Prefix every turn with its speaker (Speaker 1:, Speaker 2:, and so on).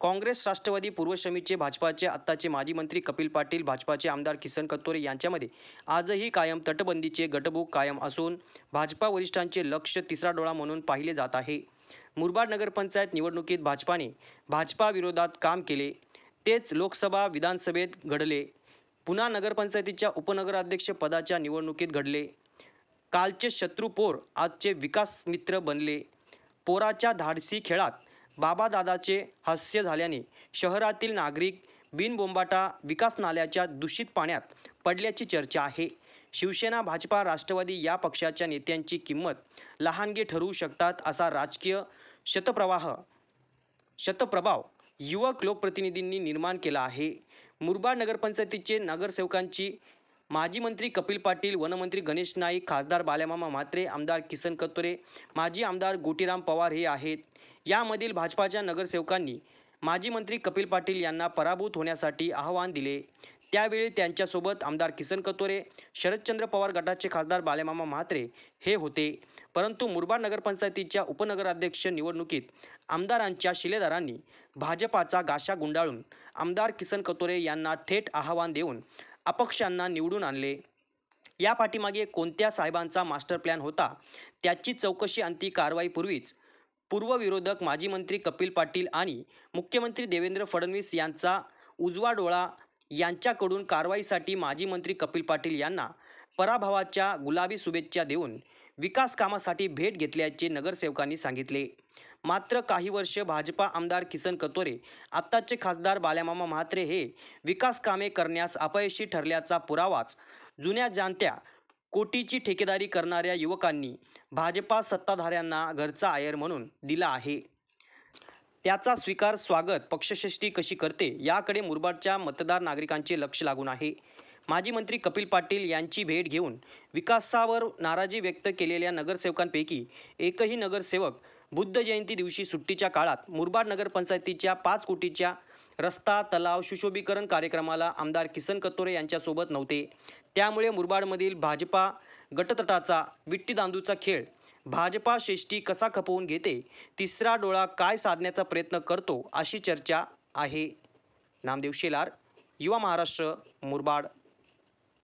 Speaker 1: काँग्रेस, राष्ट्रवादी, पूर्वश्रमीचे, भाजपाचे आत्ताचे माजी मंत्री कपिल पाटील, भाजपाचे आमदार किसन कथोरे यांच्यामध्ये आजही कायम तटबंदीचे गटबुक कायम असून भाजपा वरिष्ठांचे लक्ष तिसरा डोळा म्हणून पाहिले जात आहे. मुरबाड नगरपंचायत निवडणुकीत भाजपा विरोधात काम केले, तेच लोकसभा विधानसभेत घडले. पुन्हा नगरपंचायतीच्या उपनगराध्यक्ष पदाच्या निवडणुकीत घडले. कालचे शत्रू पोर आजचे विकास मित्र बनले. पोराच्या धाडसी खेळात बाबादादाचे हास्य झाल्याने शहरातील नागरिक बिनबोंबाटा विकास नाल्याच्या दूषित पाण्यात पडल्याची चर्चा आहे. शिवसेना, भाजपा, राष्ट्रवादी या पक्षाच्या नेत्यांची किंमत लहानगी ठरवू शकतात असा राजकीय शतप्रभाव युवक लोकप्रतिनिधींनी निर्माण केला आहे. मुरबाड नगरपंचायतीचे नगरसेवकांची माजी मंत्री कपिल पाटील, वनमंत्री गणेश नाईक, खासदार बाल्यामामा म्हात्रे, आमदार किसन कथोरे, माजी आमदार गोटीराम पवार हे आहेत. यामधील भाजपाच्या नगरसेवकांनी माजी मंत्री कपिल पाटील यांना पराभूत होण्यासाठी आवाहन दिले. त्यावेळी त्यांच्यासोबत आमदार किसन कथोरे, शरदचंद्र पवार गटाचे खासदार बाल्यामामा म्हात्रे हे होते. परंतु मुरबाड नगरपंचायतीच्या उपनगराध्यक्ष निवडणुकीत आमदारांच्या शिलेदारांनी भाजपाचा गाशा गुंडाळून आमदार किसन कथोरे यांना थेट आव्हान देऊन अपक्षांना निवडून आणले. या पाठीमागे कोणत्या साहेबांचा मास्टर प्लॅन होता त्याची चौकशी अंती कारवाईपूर्वीच पूर्वविरोधक माजी मंत्री कपिल पाटील आणि मुख्यमंत्री देवेंद्र फडणवीस यांचा उजवा डोळा यांच्याकडून कारवाईसाठी माजी मंत्री कपिल पाटील यांना पराभवाच्या गुलाबी शुभेच्छा देऊन विकास कामासाठी भेट घेतल्याचे नगरसेवकांनी सांगितले. मात्र काही वर्ष भाजपा आमदार किसन कथोरे, आत्ताचे खासदार बाल्यामामा म्हात्रे हे विकास कामे करण्यास अपयशी ठरल्याचा पुरावाच जुन्या जाणत्या कोटीची ठेकेदारी करणाऱ्या युवकांनी भाजपा सत्ताधाऱ्यांना घरचा आयर म्हणून दिला आहे. त्याचा स्वागत पक्षश्रेष्ठी कशी करते याकडे मुरबाडच्या मतदार नागरिकांचे लक्ष लागून आहे. माजी मंत्री कपिल पाटील यांची भेट घेऊन विकासावर नाराजी व्यक्त केलेल्या नगरसेवकांपैकी एकही नगरसेवक बुद्ध जयंती दिवशी सुट्टीच्या काळात मुरबाड नगरपंचायतीच्या 5 कोटीच्या रस्ता, तलाव, सुशोभीकरण कार्यक्रमाला आमदार किसन कथोरे यांच्यासोबत नव्हते. त्यामुळे मुरबाडमधील भाजपा गटतटाचा विट्टीदांडूचा खेळ भाजपा श्रेष्ठी कसा खपवून घेते, तिसरा डोळा काय साधण्याचा प्रयत्न करतो अशी चर्चा आहे. नामदेव शेलार, युवा महाराष्ट्र, मुरबाड.